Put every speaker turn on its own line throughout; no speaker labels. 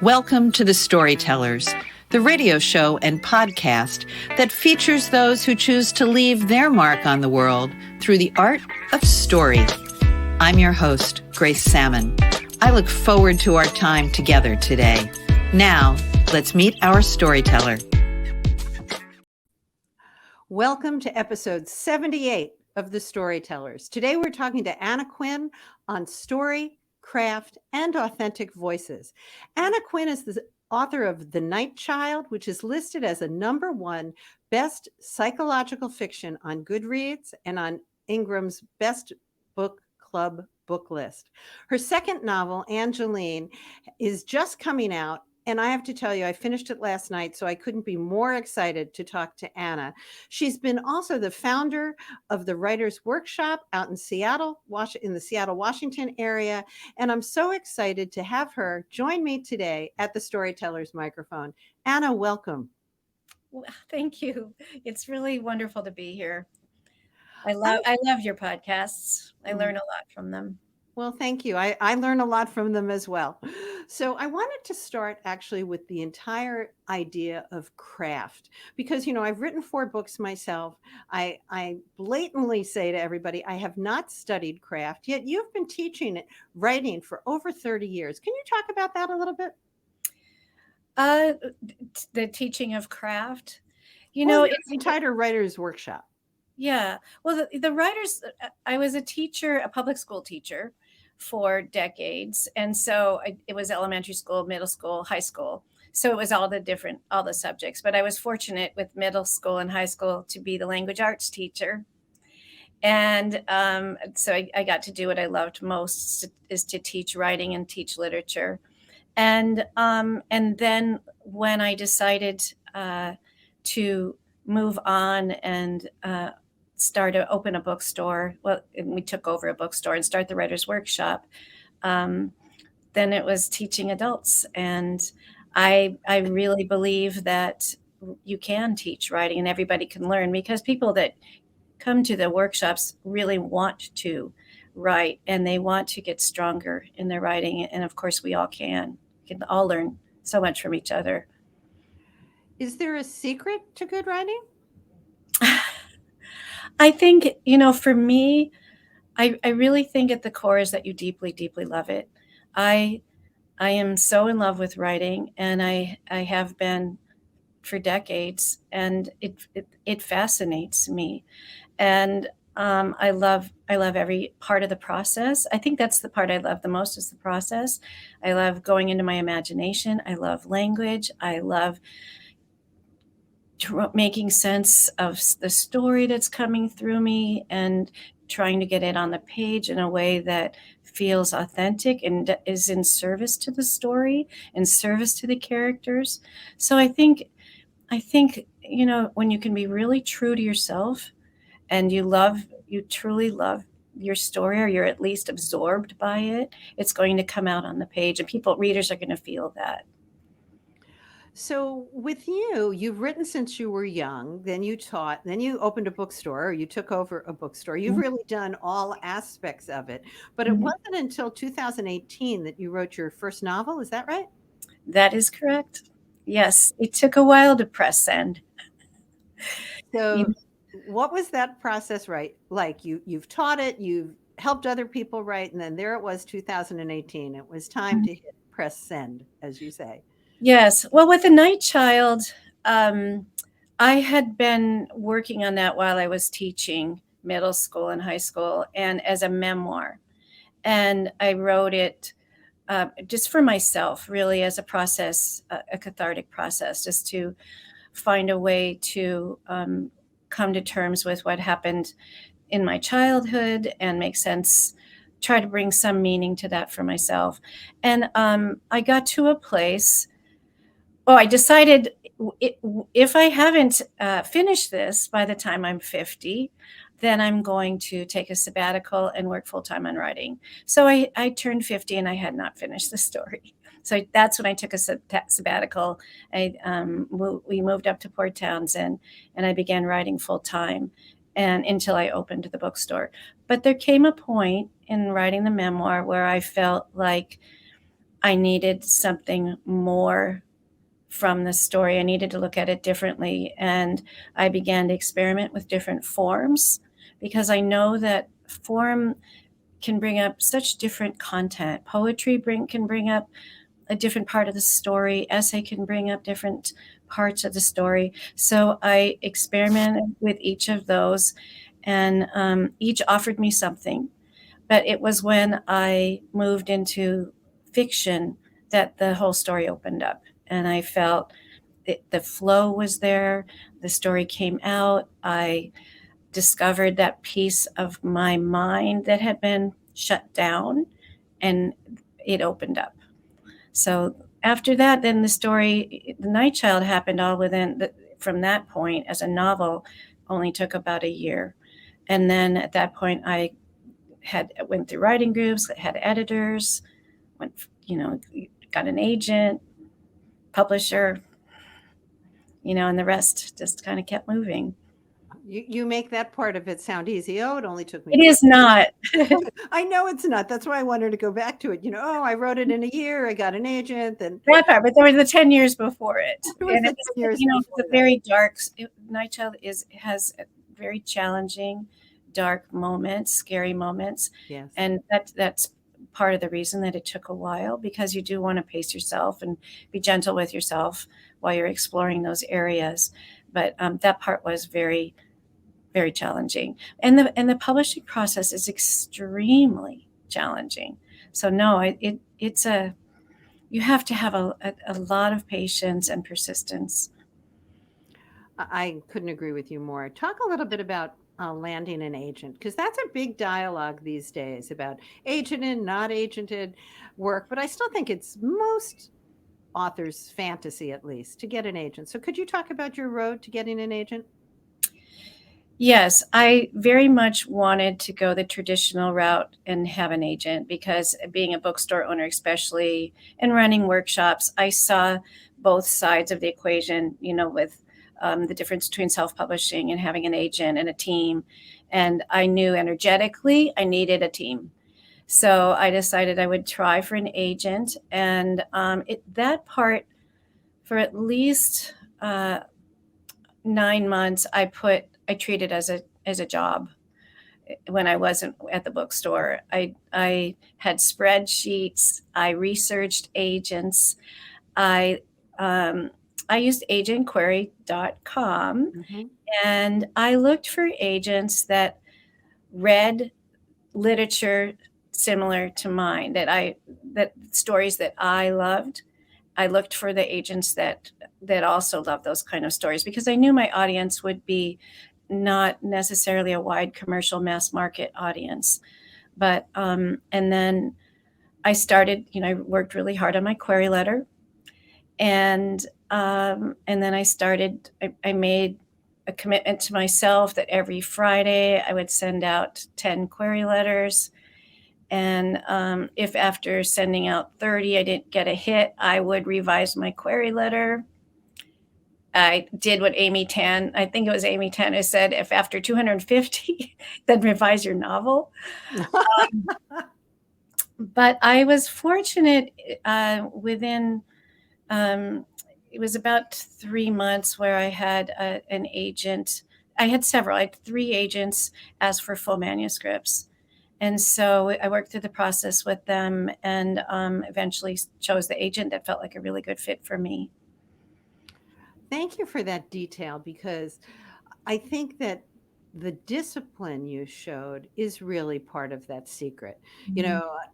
Welcome to the Storytellers, the radio show and podcast that features those who choose to leave their mark on the world through the art of story. I'm your host, Grace Sammon. I look forward to our time together today. Now, let's meet our storyteller. Welcome to episode 78 of the Storytellers. Today we're talking to Anna Quinn on story, craft, and authentic voices. Anna Quinn is the author of The Night Child, which is listed as a #1 best psychological fiction on Goodreads and on Ingram's Best Book Club book list. Her second novel, Angeline, is just coming out. And I have to tell you, I finished it last night, so I couldn't be more excited to talk to Anna. She's been also the founder of the Writers Workshop out in Seattle, in the Seattle, Washington area. And I'm so excited to have her join me today at the Storytellers microphone. Anna, welcome.
Well, thank you. It's really wonderful to be here. I love your podcasts. I learn a lot from them.
Well, thank you. I learn a lot from them as well. So I wanted to start actually with the entire idea of craft because, I've written 4 books myself. I blatantly say to everybody, I have not studied craft, yet you've been teaching writing for over 30 years. Can you talk about that a little bit?
The teaching of craft,
it's entitled Writers Workshop.
Yeah. Well, the writers, I was a teacher, a public school teacher for decades. And so it was elementary school, middle school, high school. So it was all the subjects. But I was fortunate with middle school and high school to be the language arts teacher. And so I got to do what I loved most is to teach writing and teach literature. And then when I decided to move on and open a bookstore. Well, we took over a bookstore and start the Writers Workshop. Then it was teaching adults. And I really believe that you can teach writing and everybody can learn because people that come to the workshops really want to write and they want to get stronger in their writing. And of course, we all can all learn so much from each other.
Is there a secret to good writing?
I think, for me, I really think at the core is that you deeply, deeply love it. I am so in love with writing and I have been for decades and it fascinates me. And I love every part of the process. I think that's the part I love the most is the process. I love going into my imagination. I love language. I love making sense of the story that's coming through me and trying to get it on the page in a way that feels authentic and is in service to the story, in service to the characters. So I think, when you can be really true to yourself and you truly love your story or you're at least absorbed by it, it's going to come out on the page and readers are going to feel that.
So with you've written since you were young, then you taught, then you opened a bookstore, or you took over a bookstore. You've really done all aspects of it. But it wasn't until 2018 that you wrote your first novel. Is that right?
That is correct. Yes. It took a while to press send.
So what was that process like? You've taught it, you've helped other people write, and then there it was 2018. It was time to hit press send, as you say.
Yes. Well, with The Night Child, I had been working on that while I was teaching middle school and high school and as a memoir. And I wrote it just for myself, really, as a process, a cathartic process, just to find a way to come to terms with what happened in my childhood and make sense, try to bring some meaning to that for myself. And I got to a place. I decided if I haven't finished this by the time I'm 50, then I'm going to take a sabbatical and work full-time on writing. So I turned 50 and I had not finished the story. So that's when I took a sabbatical. We moved up to Port Townsend and I began writing full-time and until I opened the bookstore. But there came a point in writing the memoir where I felt like I needed something more from the story. I needed to look at it differently. And I began to experiment with different forms, because I know that form can bring up such different content. Poetry can bring up a different part of the story. Essay can bring up different parts of the story. So I experimented with each of those, and each offered me something. But it was when I moved into fiction that the whole story opened up, and I felt the flow was there. The story came out. I discovered that piece of my mind that had been shut down, and it opened up. So after that, then the story, The Night Child, happened all from that point as a novel, only took about a year. And then at that point, I went through writing groups, had editors, got an agent, publisher, and the rest just kind of kept moving.
You make that part of it sound easy. Oh, it only took me.
It is not.
I know it's not. That's why I wanted to go back to it. Oh, I wrote it in a year. I got an agent. Then
that part, but there were the 10 years before it.
And
it's a very dark. Night Child has very challenging, dark moments, scary moments.
Yes.
And that's part of the reason that it took a while, because you do want to pace yourself and be gentle with yourself while you're exploring those areas. But that part was very, very challenging. And the publishing process is extremely challenging. So no, you have to have a lot of patience and persistence.
I couldn't agree with you more. Talk a little bit about landing an agent, because that's a big dialogue these days about agented, not agented work. But I still think it's most authors' fantasy, at least, to get an agent. So could you talk about your road to getting an agent?
Yes, I very much wanted to go the traditional route and have an agent, because being a bookstore owner, especially, and running workshops, I saw both sides of the equation, with the difference between self-publishing and having an agent and a team. And I knew energetically I needed a team. So I decided I would try for an agent. And that part, for at least 9 months, I treated as a job. When I wasn't at the bookstore, I had spreadsheets. I researched agents. I used agentquery.com, and I looked for agents that read literature similar to mine, that stories that I loved. I looked for the agents that also loved those kind of stories, because I knew my audience would be not necessarily a wide commercial mass market audience. But and then I started, I worked really hard on my query letter, and then I made a commitment to myself that every Friday I would send out 10 query letters. And if after sending out 30, I didn't get a hit, I would revise my query letter. I did what Amy Tan, I think it was Amy Tan, who said, if after 250, then revise your novel. But I was fortunate within, it was about 3 months where I had an agent. I had several. I had 3 agents ask for full manuscripts. And so I worked through the process with them, and eventually chose the agent that felt like a really good fit for me.
Thank you for that detail, because I think that the discipline you showed is really part of that secret.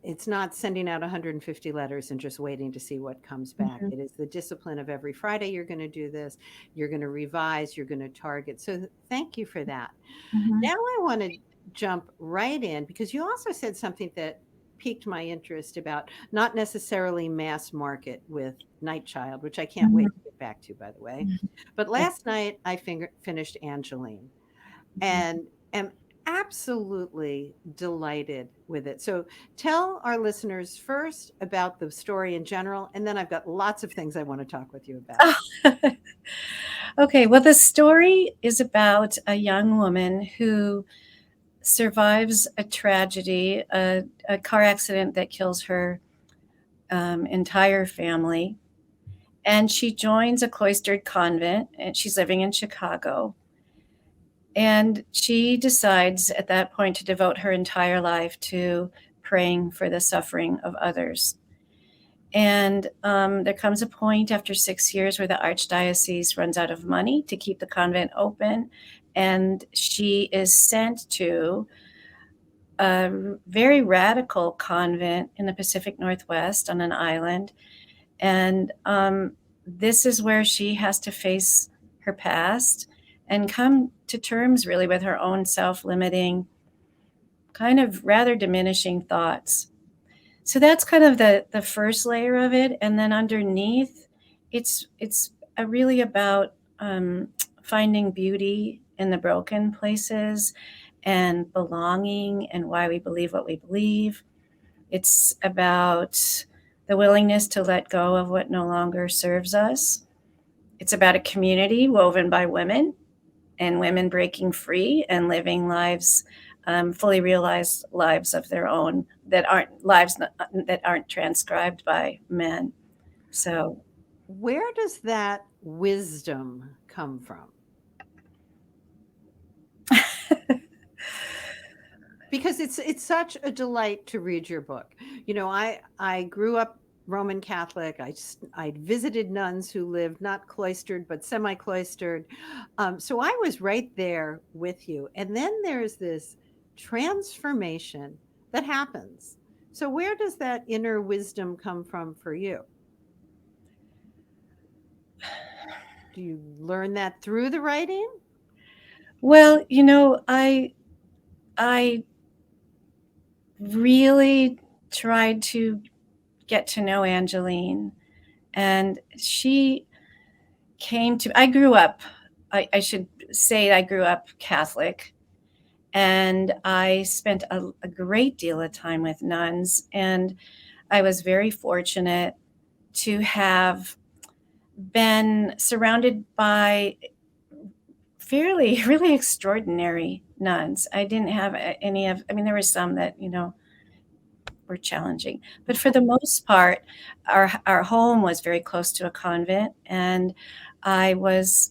It's not sending out 150 letters and just waiting to see what comes back. It is the discipline of every Friday you're going to do this, you're going to revise, you're going to target. So thank you for that. Now I want to jump right in, because you also said something that piqued my interest about not necessarily mass market with Night Child, which I can't wait to get back to, by the way. But last night I finished Angeline, and am absolutely delighted with it. So tell our listeners first about the story in general, and then I've got lots of things I want to talk with you about.
Okay, well, the story is about a young woman who survives a tragedy, a car accident that kills her entire family. And she joins a cloistered convent, and she's living in Chicago. And she decides at that point to devote her entire life to praying for the suffering of others. And there comes a point after 6 years where the archdiocese runs out of money to keep the convent open. And she is sent to a very radical convent in the Pacific Northwest on an island. And this is where she has to face her past and come to terms really with her own self-limiting, kind of rather diminishing thoughts. So that's kind of the first layer of it. And then underneath, it's really about finding beauty in the broken places and belonging and why we believe what we believe. It's about the willingness to let go of what no longer serves us. It's about a community woven by women and women breaking free and living lives, fully realized lives of their own that aren't transcribed by men. So,
where does that wisdom come from? Because it's such a delight to read your book. You know, I grew up Roman Catholic. I visited nuns who lived not cloistered but semi-cloistered. So I was right there with you. And then there's this transformation that happens. So where does that inner wisdom come from for you? Do you learn that through the writing?
well, I really tried to get to know Angeline, and she came to. I grew up. I should say I grew up Catholic, and I spent a great deal of time with nuns, and I was very fortunate to have been surrounded by fairly, really extraordinary nuns. I didn't have any of, I mean, there were some that, were challenging, but for the most part, our home was very close to a convent. And I was,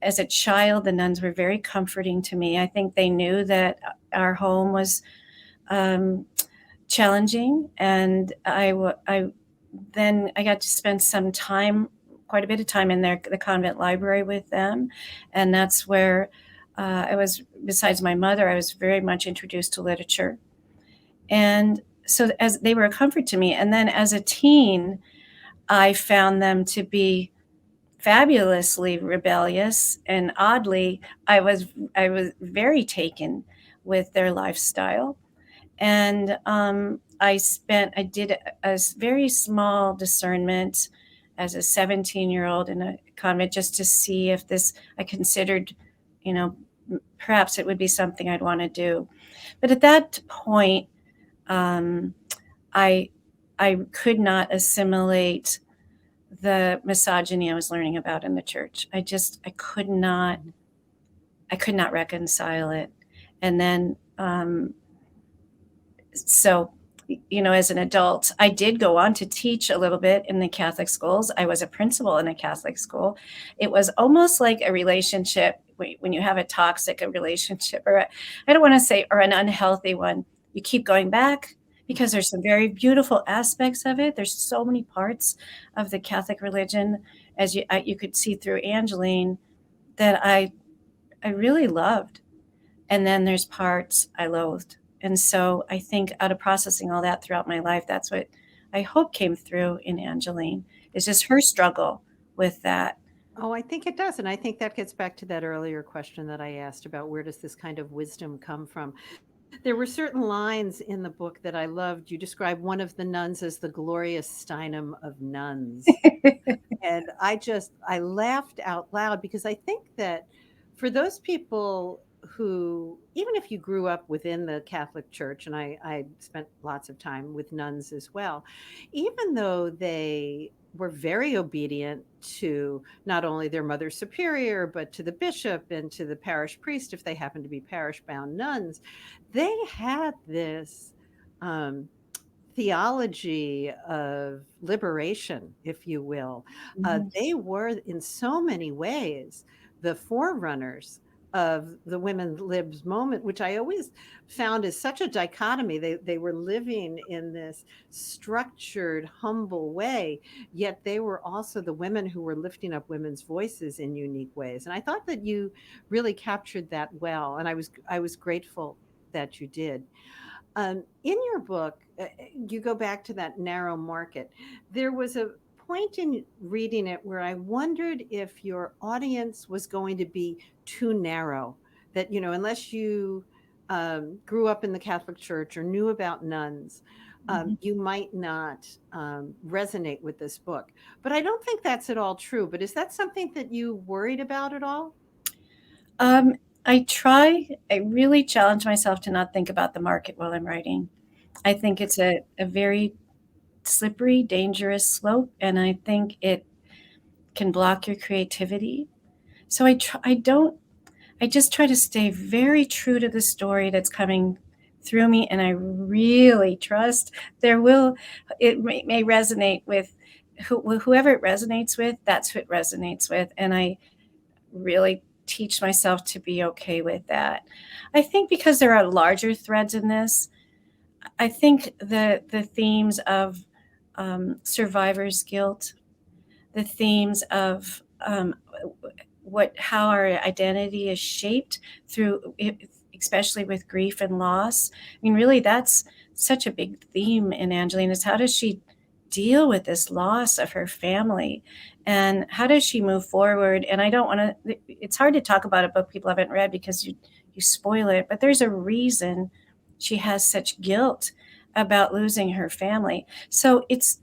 as a child, the nuns were very comforting to me. I think they knew that our home was challenging. And then I got to spend some time, quite a bit of time in the convent library with them. And that's where I was, besides my mother, I was very much introduced to literature. And so as they were a comfort to me. And then as a teen, I found them to be fabulously rebellious. And oddly, I was very taken with their lifestyle. And I did a very small discernment as a 17-year-old in a convent just to see if I considered, perhaps it would be something I'd want to do. But at that point, I could not assimilate the misogyny I was learning about in the church. I could not reconcile it. And then, so, as an adult, I did go on to teach a little bit in the Catholic schools. I was a principal in a Catholic school. It was almost like a relationship when you have a toxic relationship, or I don't want to say, or an unhealthy one. You keep going back because there's some very beautiful aspects of it. There's so many parts of the Catholic religion, as you could see through Angeline, that I really loved. And then there's parts I loathed. And so I think out of processing all that throughout my life, that's what I hope came through in Angeline, is just her struggle with that.
Oh, I think it does. And I think that gets back to that earlier question that I asked about where does this kind of wisdom come from? There were certain lines in the book that I loved. You described one of the nuns as the glorious Steinem of nuns. And I laughed out loud because I think that for those people who, even if you grew up within the Catholic Church, and I spent lots of time with nuns as well, even though they were very obedient to not only their mother superior, but to the bishop and to the parish priest, if they happened to be parish bound nuns, they had this theology of liberation, if you will.
Mhm.
They were, in so many ways, the forerunners of the women libs movement, which I always found is such a dichotomy. They were living in this structured, humble way, yet they were also the women who were lifting up women's voices in unique ways. And I thought that you really captured that well, and I was grateful that you did. In your book, you go back to that narrow market. There was a point in reading it where I wondered if your audience was going to be too narrow, that, unless you grew up in the Catholic Church or knew about nuns,
Mhm.
you might not resonate with this book. But I don't think that's at all true. But is that something that you worried about at all?
Um, I really challenge myself to not think about the market while I'm writing. I think it's a very slippery, dangerous slope, and I think it can block your creativity. So I just try to stay very true to the story that's coming through me, and I really trust it may resonate with whoever it resonates with, that's who it resonates with. And I really teach myself to be okay with that. I think because there are larger threads in this, I think the themes of survivor's guilt, the themes of how our identity is shaped through, especially with grief and loss. I mean, really, that's such a big theme in Angeline, is how does she deal with this loss of her family, and how does she move forward? And I don't want to. It's hard to talk about a book people haven't read because you spoil it. But there's a reason she has such guilt about losing her family. So it's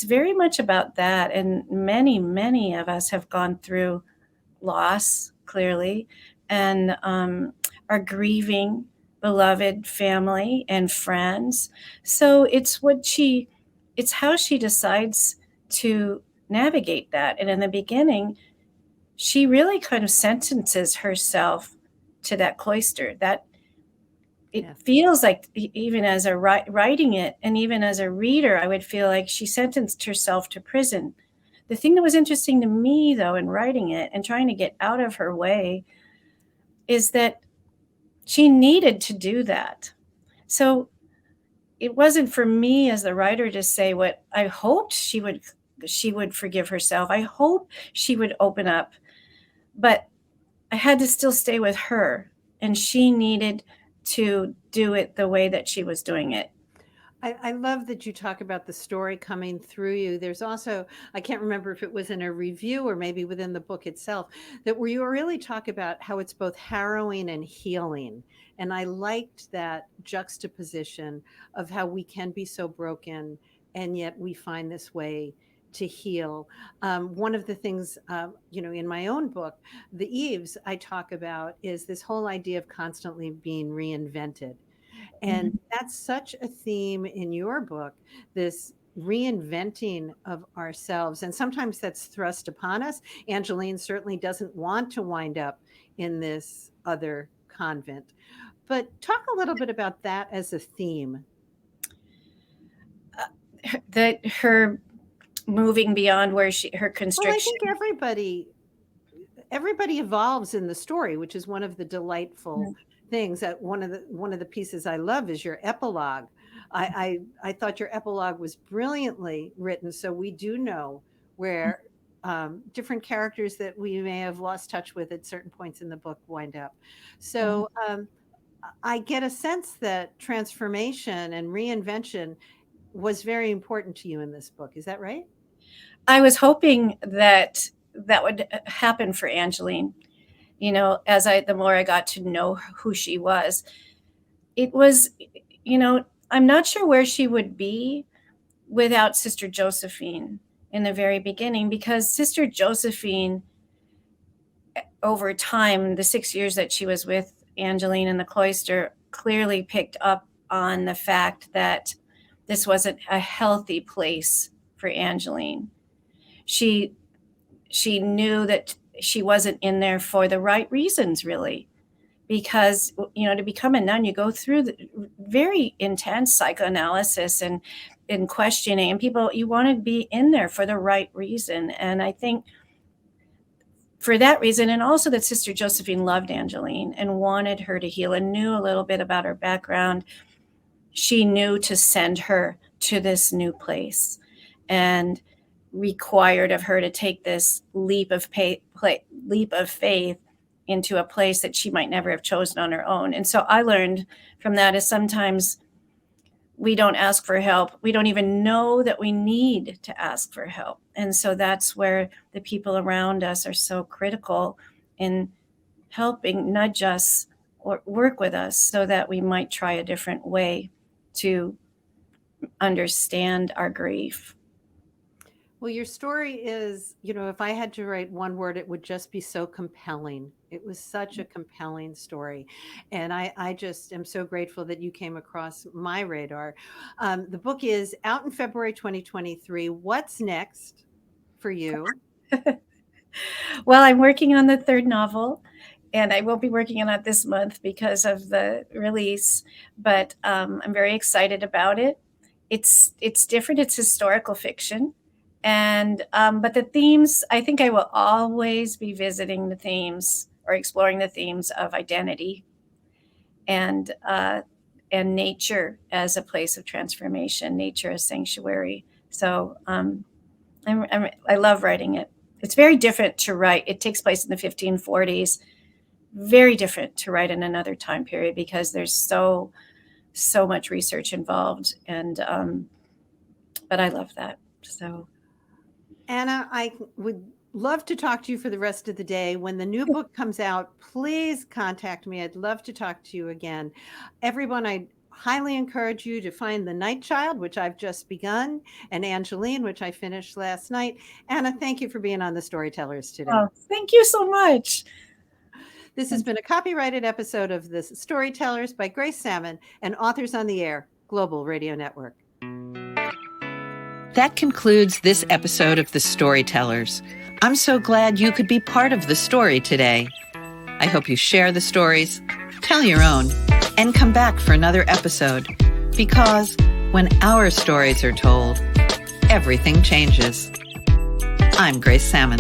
very much about that, and many of us have gone through loss, clearly, and are grieving beloved family and friends. So it's how she decides to navigate that. And in the beginning, she really kind of sentences herself to that cloister. That it
Yeah.
feels like, even as a writing it, and even as a reader, I would feel like she sentenced herself to prison. The thing that was interesting to me, though, in writing it and trying to get out of her way, is that she needed to do that. So it wasn't for me as the writer to say what I hoped she would forgive herself. I hope she would open up, but I had to still stay with her, and she needed to do it the way that she was doing it.
I love that you talk about the story coming through you. There's also, I can't remember if it was in a review or maybe within the book itself, that where you really talk about how it's both harrowing and healing. And I liked that juxtaposition of how we can be so broken and yet we find this way to heal. One of the things, in my own book, The Eves, I talk about is this whole idea of constantly being reinvented. And
Mhm.
that's such a theme in your book, this reinventing of ourselves. And sometimes that's thrust upon us. Angeline certainly doesn't want to wind up in this other convent. But talk a little bit about that as a theme.
That her moving beyond where her
Well, I
constriction.
think everybody evolves in the story, which is one of the delightful things. That one of the pieces I love is your epilogue. I thought your epilogue was brilliantly written, so we do know where different characters that we may have lost touch with at certain points in the book wind up.
Mhm.
So I get a sense that transformation and reinvention was very important to you in this book. Is that right?
I was hoping that that would happen for Angeline. As the more I got to know who she was, it was, I'm not sure where she would be without Sister Josephine in the very beginning, because Sister Josephine, over time, the 6 years that she was with Angeline in the cloister, clearly picked up on the fact that this wasn't a healthy place for Angeline. She she knew that she wasn't in there for the right reasons, really. because, to become a nun, you go through the very intense psychoanalysis and questioning, and people, you want to be in there for the right reason. And I think for that reason, and also that Sister Josephine loved Angeline and wanted her to heal and knew a little bit about her background, she knew to send her to this new place and required of her to take this leap of faith into a place that she might never have chosen on her own. And so I learned from that is sometimes we don't ask for help. We don't even know that we need to ask for help. And so that's where the people around us are so critical in helping nudge us or work with us so that we might try a different way to understand our grief.
Well, your story is, if I had to write one word, it would just be so compelling. It was such a compelling story. And I just am so grateful that you came across my radar. The book is out in February 2023. What's next for you?
Well, I'm working on the third novel, and I won't be working on it this month because of the release, but I'm very excited about it. It's different. It's historical fiction. And but the themes, I think I will always be visiting the themes or exploring the themes of identity and nature as a place of transformation, nature as sanctuary. So I love writing it. It's very different to write. It takes place in the 1540s. Very different to write in another time period because there's so much research involved. And but I love that. So.
Anna, I would love to talk to you for the rest of the day. When the new book comes out, please contact me. I'd love to talk to you again. Everyone, I highly encourage you to find The Night Child, which I've just begun, and Angeline, which I finished last night. Anna, thank you for being on the Storytellers today.
Oh, thank you so much.
This has been a copyrighted episode of The Storytellers by Grace Sammon and Authors on the Air, Global Radio Network. That concludes this episode of The Storytellers. I'm so glad you could be part of the story today. I hope you share the stories, tell your own, and come back for another episode, because when our stories are told, everything changes. I'm Grace Sammon.